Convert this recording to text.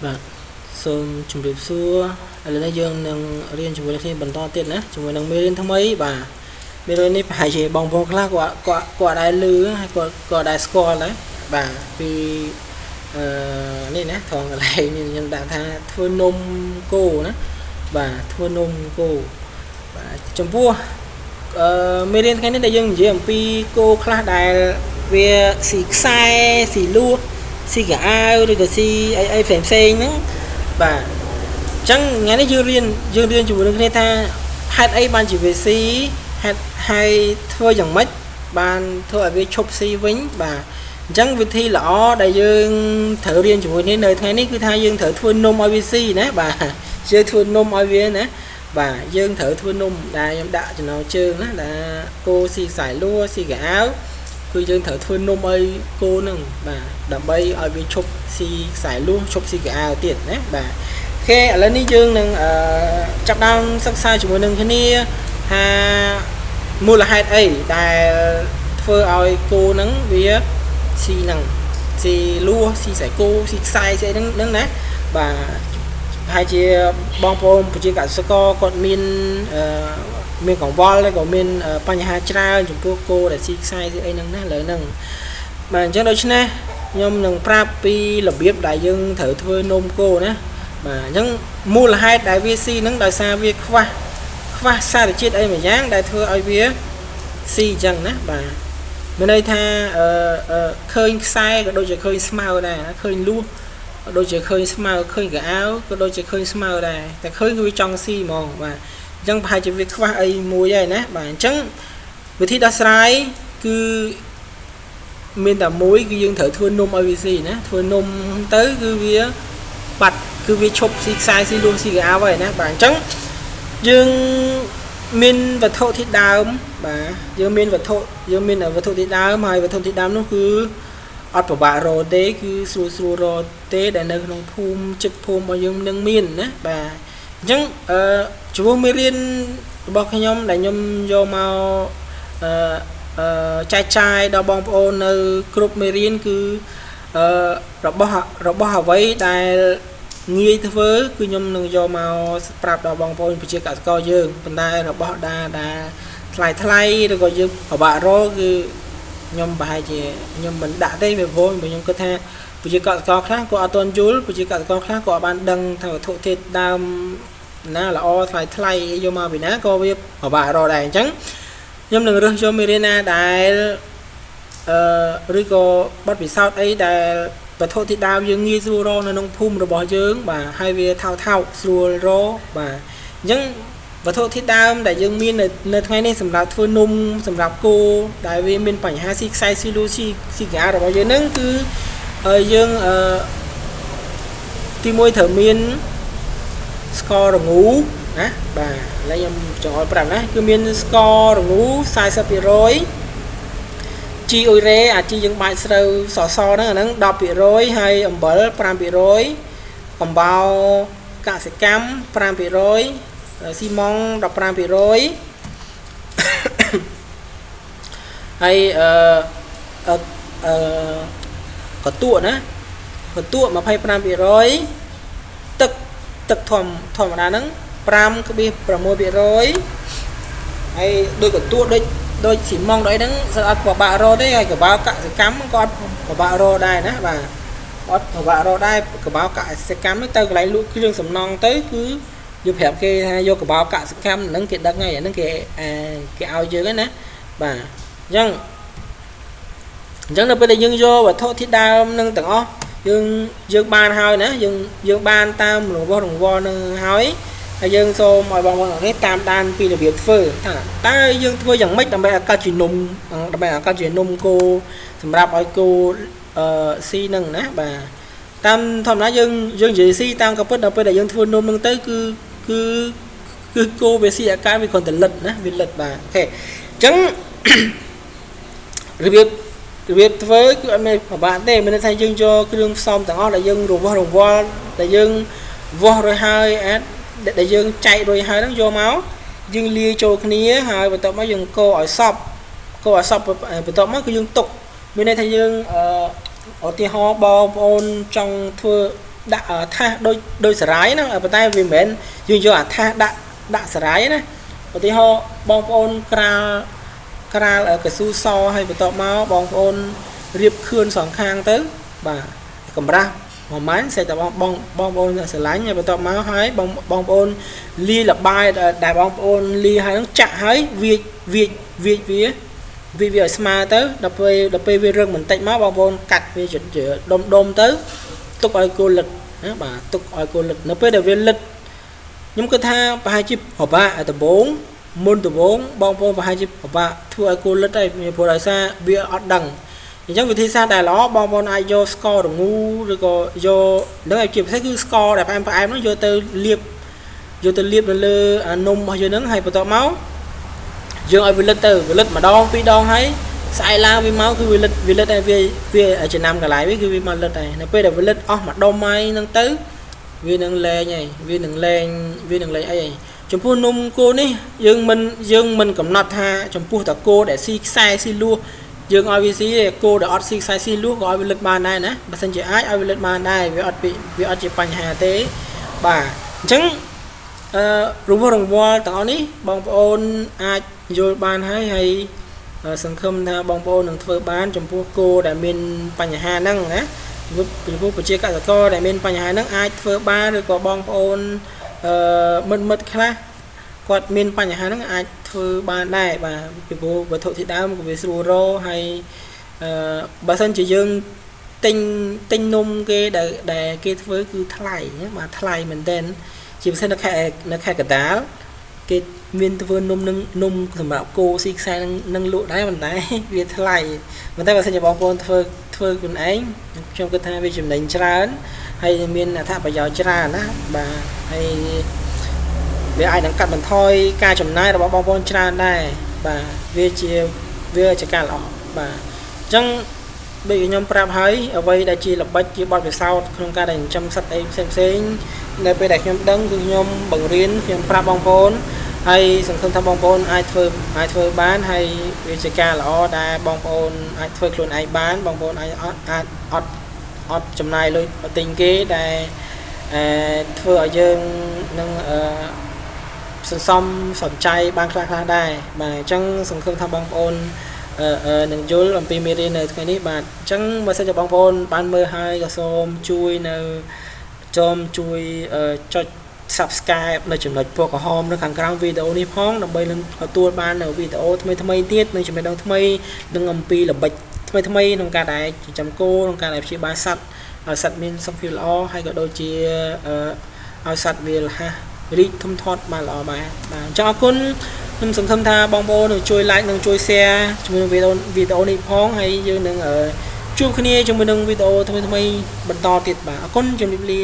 បាទសូមជម្រាបសួរឥឡូវនេះយើងនឹងរៀនជាមួយគ្នាបន្តទៀតណាជាមួយនឹងមេរៀនថ្មីបាទមេរៀននេះប្រហែលជាបងប្អូនខ្លះគាត់ដែរលឺហើយគាត់ដែរស្គាល់ដែរបាទពីនេះណាថងកន្លែងនេះខ្ញុំដាក់ថាធ្វើនំគោណាបាទធ្វើនំគោបាទចំពោះមេរៀនថ្ងៃនេះដែលយើងនិយាយអំពីគោខ្លះដែលវាស៊ីខ្សែស៊ីលួសស៊ីកៅអៅឬក៏ស៊ីអីផ្សេងហ្នឹងបាទអញ្ចឹងថ្ងៃនេះយើងរៀនជាមួយនឹងគ្នាថាហេតុអីបានជាវាស៊ីហេតុហើយធ្វើយ៉ាងម៉េចបានធ្វើឲ្យវាឈប់ស៊ីវិញបាទអញ្ចឹងវិធីល្អដែលយើងត្រូវរៀនជាមួយនេះនៅថ្ងៃនេះគឺថាយើងត្រូវធ្វើនំឲ្យវាស៊ីណាបាទយើងធ្វើនំឲ្យវាណាបាទយើងត្រូវធ្វើនំដែលខ្ញុំដាក់ចំណងជើងណាដែលគោស៊ីខ្សែលួស៊ីកៅអៅគឺយើងត្រូវធ្វើនំឲ្យគោនឹងបាទដើម្បីឲ្យវាឈប់ស៊ីខ្សែលួឈប់ស៊ីកៅអៅទៀតណាបាទអូខេឥឡូវនេះយើងនឹងចាប់ដើមសិក្សាជាមួយនឹងគ្នាថាមូលហេតុអីដែលធ្វើឲ្យគោនឹងវាស៊ីនឹងស៊ីលួស៊ីខ្សែគោស៊ីខ្សែស្អីហ្នឹងណាបាទហើយជាបងប្អូនប្រជាកសិករគាត់មានកង្វល់ហើយក៏មានបញ្ហាច្រើនចំពោះគោដែលស៊ីខ្សែស៊ីអីហ្នឹងណាលើហ្នឹងបាទអញ្ចឹងដូច្នេះខ្ញុំនឹងប្រាប់ពីរបៀបដែលយើងត្រូវធ្វើនំគោណាបាទអញ្ចឹងមូលហេតុដែលវាស៊ីហ្នឹងដោយសារវាខ្វះសារជាតិអីមួយយ៉ាងដែលធ្វើឲ្យវាស៊ីអញ្ចឹងណាបាទមានន័យថាឃើញខ្សែក៏ដូចជាឃើញស្មៅដែរឃើញលួសក៏ដូចជាឃើញស្មៅឃើញកៅអៅក៏ដូចជាឃើញស្មៅដែរតែឃើញគឺវាចង់ស៊ីហ្មងបាទអញ្ចឹងប្រហែលជាវាខ្វះអីមួយហើយណាបាទអញ្ចឹងវិធីដោះស្រាយគឺមានតែមួយគឺយើងត្រូវធ្វើនំឲ្យវាស៊ីណាធ្វើនំទៅគឺវាបាត់គឺវាឈប់ស៊ីខ្សែស៊ីលួសស៊ីកៅអៅហើយណាបាទអញ្ចឹងយើងមានវត្ថុធាតុដើមបាទយើងមានវត្ថុធាតុដើមហើយវត្ថុធាតុដើមនោះគឺអត់ពិបាករកទេគឺស្រួលរកទេដែលនៅក្នុងភូមិជិតភូមិរបស់យើងនឹងមានណាបាទអញ្ចឹងចំពោះមេរៀនរបស់ខ្ញុំដែលខ្ញុំយកមកចែកចាយដល់បងប្អូននៅគ្រប់មេរៀនគឺរបស់អ្វីដែលងាយធ្វើគឺខ្ញុំនឹងយកមកប្រាប់ដល់បងប្អូនប្រជាកសិករយើងប៉ុន្តែរបស់ដែលថ្លៃឬក៏យើងពិបាករកគឺខ្ញុំប្រហែលជាខ្ញុំមិនដាក់ទេវាព្រោះខ្ញុំគិតថាប្រជាកសិករខ្លះក៏អត់ទាន់យល់ប្រជាកសិករខ្លះក៏អត់បានដឹងថាវត្ថុធាតុដើមណាល្អថ្លៃយកមកពីណាក៏វាពិបាករកដែរអញ្ចឹងខ្ញុំនឹងរើសយកមេរៀនណាដែលឬក៏បទពិសោធន៍អីដែលវត្ថុធាតុដើមយើងងាយស្រួលរកនៅក្នុងភូមិរបស់យើងបាទហើយវាថោកស្រួលរកបាទអញ្ចឹងវត្ថុធាតុដើមដែលយើងមាននៅថ្ងៃនេះសម្រាប់ធ្វើនំសម្រាប់គោដែលវាមានបញ្ហាស៊ីខ្សែស៊ីលូស៊ីកៅរបស់យើងហ្នឹងគឺយើងទីមួយត្រូវមានស្កររងូណាបាទឥឡូវខ្ញុំចង់ឲ្យប្រាប់ណាគឺមានស្កររងូ 40% ជីអ៊ុយរ៉េអាជីយើងបាច់ស្រូវសហ្នឹង 10% ហើយអំបិល 5% កំបោរកសិកម្ម 5% ស៊ីម៉ង់ 15% ហើយកតួណាកតួ 25% ទឹកធម្មតាហ្នឹង 5.6% ហើយដូចកតួដូចស៊ីម៉ង់ដូចហ្នឹងស្អាតពិបាករកទេហើយកបោរកសិកម្មក៏អត់ពិបាករកដែរណាបាទអត់ពិបាករកដែរកបោរកសិកម្មទៅកន្លែងលក់គ្រឿងសំណង់ទៅគឺយកប្រាប់គេថាយកកបោរកសិកម្មហ្នឹងគេដឹងហើយអាហ្នឹងគេឲ្យយើងហ្នឹងណាបាទអញ្ចឹងនៅពេលដែលយើងយកវត្ថុធាតុដើមនឹងទាំងអស់យើងបានហើយណាយើងបានតាមរង្វល់នឹងហើយយើងសូមឲ្យបងប្អូននេះតាមដានពីរបៀបធ្វើថាតើយើងធ្វើយ៉ាងម៉េចដើម្បីឲ្យកើតជានំគោសម្រាប់ឲ្យគោស៊ីនឹងណាបាទតាមធម្មតាយើងនិយាយស៊ីតាមក៏ពិតដល់ពេលដែលយើងធ្វើនំនឹងទៅគឺគោវាស៊ីអាការវាគ្រាន់តែលិតណាវាលិតបាទអូខេអញ្ចឹងរបៀបធ្វើគឺអត់មានពិបាកទេមានន័យថាយើងយកគ្រឿងផ្សំទាំងអស់ដែលយើងរង្វល់ដែលយើងវាស់រួចហើយដែលយើងចែករួចហើយហ្នឹងយកមកយើងលាយចូលគ្នាហើយបន្ទាប់មកយើងកូរឲ្យសព្វបន្ទាប់មកគឺយើងទុកមានន័យថាយើងឧទាហរណ៍បងប្អូនចង់ធ្វើ đã tha đôi sải nó ở tay vì mến dương cho tha đã sải đó thì họ bong ôn kra ở cái su so hay bị tọt máu bong ôn riệp khươn sòng khang tới và cầm ra mà máy sẽ tập bong ôn sẽ lái nhà bị tọt máu hái bong ôn ly là bài đại bong ôn ly hai nó chặt hái vì ở smart tới đập về rừng mình tách máu bong ôn cắt về chuyện đom tới tục ai cô lịch bà tục ai cô lịch nó về về lịch nhưng cái tha hai chip hộp ba ở tập 4 môn tập 4 bong bóng và hai chip hộp ba thua ai cô lịch đây phổ đại xa bia ọt đằng thì trong vị thi xa đài đó bong bóng ai vô score được ngu rồi có vô nếu ai chip sẽ cứ score đẹp em nó vô từ liệp lên lơ nôm hay vô nướng hay vào máu dương ai về lịch mà đo vì đo hay sai la vì máu cứ vì lịch này vì ở trên nam cả lại với cái mà lịch này nó bây giờ vì lịch mà đo mai nâng tới vì nâng lên nhảy vì nâng lên ấy chấm phu nôm cô ní dương mình cầm nọt ha chấm phu ta cô để si sai si lua dương ai vì cô để si sai si lua gọi vì lịch mà này nè bà sinh chỉ ai vì lịch mà này vì chỉ bành hà tế bà chứng rung vô tao ní bong ôn ai vô ban hay sân khâm tha bong ôn能ធ្វើបានចំពោះគោដែលមានបញ្ហាហ្នឹងណាចំពោះប្រជាកសិករដែលមានបញ្ហាហ្នឹងអាចធ្វើបានឬក៏បងប្អូនមិត្តខ្លះគាត់មានបញ្ហាហ្នឹងអាចធ្វើបានដែរបាទពីព្រោះវត្ថុធាតុដើមក៏វាស្រួលរកហើយបើសិនជាយើងទិញនំគេដែលគេធ្វើគឺថ្លៃបាទថ្លៃមែនទែនជាពិសេសនៅខេត្តកណ្ដាលគេមានធ្វើនំសម្រាប់គោស៊ីខ្សែនឹងលក់ដែរប៉ុន្តែវាថ្លៃប៉ុន្តែបើសិនជាបងប្អូនធ្វើខ្លួនឯងខ្ញុំគិតថាវាចំណេញច្រើនហើយមានអត្ថប្រយោជន៍ច្រើនណាបាទហើយវាអាចនឹងកាត់បន្ថយការចំណាយរបស់បងប្អូនច្រើនដែរបាទវាជាការល្អបាទអញ្ចឹងដូចខ្ញុំប្រាប់ហើយអ្វីដែលជាល្បិចជាបទពិសោធន៍ក្នុងការដែលចិញ្ចឹមសត្វអីផ្សេងនៅពេលដែលខ្ញុំដឹងគឺខ្ញុំបង្រៀនខ្ញុំប្រាប់បងប្អូនហើយសង្ឃឹមថាបងប្អូនអាចធ្វើបានហើយវាជាការល្អដែលបងប្អូនអាចធ្វើខ្លួនឯងបានបងប្អូនអាចអត់ចំណាយលុយទិញគេដែលធ្វើឲ្យយើងនឹងសន្សំសំចៃបានខ្លះដែរបាទអញ្ចឹងសង្ឃឹមថាបងប្អូននឹងយល់អំពីមេរៀននៅថ្ងៃនេះបាទអញ្ចឹងបើសិនជាបងប្អូនបានមើលហើយក៏សូមជួយចុច subscribe នៅចំណុចពណ៌ក្រហមនៅខាងក្រោមវីដេអូនេះផងដើម្បីនឹងទទួលបាននៅវីដេអូថ្មីទៀតនឹងចំណេះដឹងថ្មីនឹងអំពីល្បិចថ្មីក្នុងការដែលចិញ្ចឹមគោក្នុងការដែលព្យាបាលសត្វឲ្យសត្វមានសុខភាពល្អហើយក៏ដូចជាឲ្យសត្វវារហ័សរីកធំធាត់បានល្អបាទអញ្ចឹងអរគុណខ្ញុំសង្ឃឹមថាបងប្អូននឹងជួយ like និងជួយ share ជាមួយនឹងវីដេអូនេះផងហើយយើងនឹងជួបគ្នាជាមួយនឹងវីដេអូថ្មីបន្តទៀតបាទអរគុណជំរាបលា